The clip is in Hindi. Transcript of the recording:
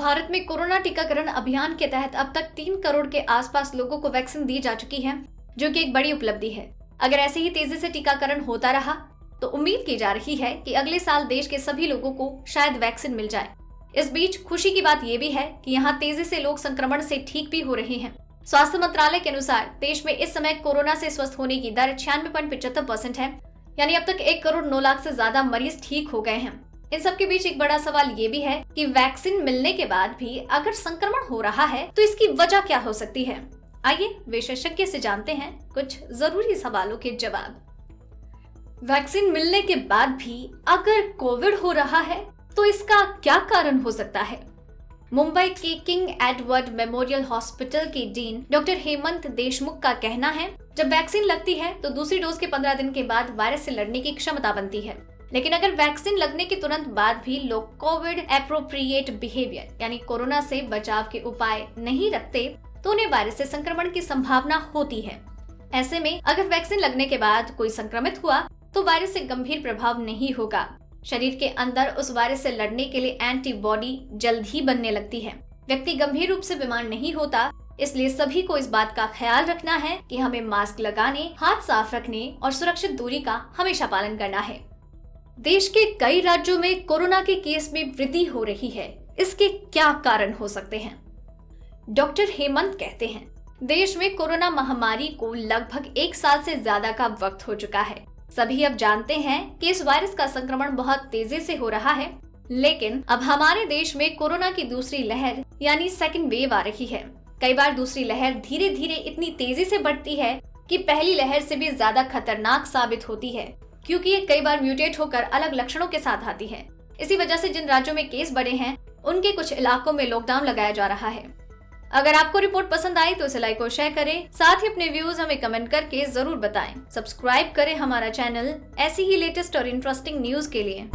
भारत में कोरोना टीकाकरण अभियान के तहत अब तक 3 करोड़ के आसपास लोगों को वैक्सीन दी जा चुकी है, जो कि एक बड़ी उपलब्धि है। अगर ऐसे ही तेजी से टीकाकरण होता रहा तो उम्मीद की जा रही है कि अगले साल देश के सभी लोगों को शायद वैक्सीन मिल जाए। इस बीच खुशी की बात यह भी है कि यहाँ तेजी से लोग संक्रमण से ठीक भी हो रहे हैं। स्वास्थ्य मंत्रालय के अनुसार देश में इस समय कोरोना से स्वस्थ होने की दर 96.75% है, यानी अब तक 1 करोड़ 9 लाख से ज्यादा मरीज ठीक हो गए हैं। इन सब के बीच एक बड़ा सवाल ये भी है कि वैक्सीन मिलने के बाद भी अगर संक्रमण हो रहा है तो इसकी वजह क्या हो सकती है। आइए विशेषज्ञ से जानते हैं कुछ जरूरी सवालों के जवाब। वैक्सीन मिलने के बाद भी अगर कोविड हो रहा है तो इसका क्या कारण हो सकता है। मुंबई के किंग एडवर्ड मेमोरियल हॉस्पिटल के डीन डॉक्टर हेमंत देशमुख का कहना है, जब वैक्सीन लगती है तो दूसरी डोज के 15 दिन के बाद वायरस से लड़ने की क्षमता बनती है। लेकिन अगर वैक्सीन लगने के तुरंत बाद भी लोग कोविड एप्रोप्रिएट बिहेवियर यानी कोरोना से बचाव के उपाय नहीं रखते तो उन्हें वायरस से संक्रमण की संभावना होती है। ऐसे में अगर वैक्सीन लगने के बाद कोई संक्रमित हुआ तो वायरस से गंभीर प्रभाव नहीं होगा। शरीर के अंदर उस वायरस से लड़ने के लिए एंटीबॉडी जल्द ही बनने लगती है। व्यक्ति गंभीर रूप से बीमार नहीं होता, इसलिए सभी को इस बात का ख्याल रखना है कि हमें मास्क लगाने, हाथ साफ रखने और सुरक्षित दूरी का हमेशा पालन करना है। देश के कई राज्यों में कोरोना के केस में वृद्धि हो रही है, इसके क्या कारण हो सकते हैं। डॉक्टर हेमंत कहते हैं, देश में कोरोना महामारी को लगभग 1 साल से ज्यादा का वक्त हो चुका है। सभी अब जानते हैं कि इस वायरस का संक्रमण बहुत तेजी से हो रहा है, लेकिन अब हमारे देश में कोरोना की दूसरी लहर यानी सेकेंड वेव आ रही है। कई बार दूसरी लहर धीरे धीरे इतनी तेजी से बढ़ती है कि पहली लहर से भी ज्यादा खतरनाक साबित होती है, क्योंकि ये कई बार म्यूटेट होकर अलग लक्षणों के साथ आती है। इसी वजह से जिन राज्यों में केस बढ़े हैं उनके कुछ इलाकों में लॉकडाउन लगाया जा रहा है। अगर आपको रिपोर्ट पसंद आई तो इसे लाइक और शेयर करें, साथ ही अपने व्यूज हमें कमेंट करके जरूर बताएं। सब्सक्राइब करें हमारा चैनल ऐसी ही लेटेस्ट और इंटरेस्टिंग न्यूज के लिए।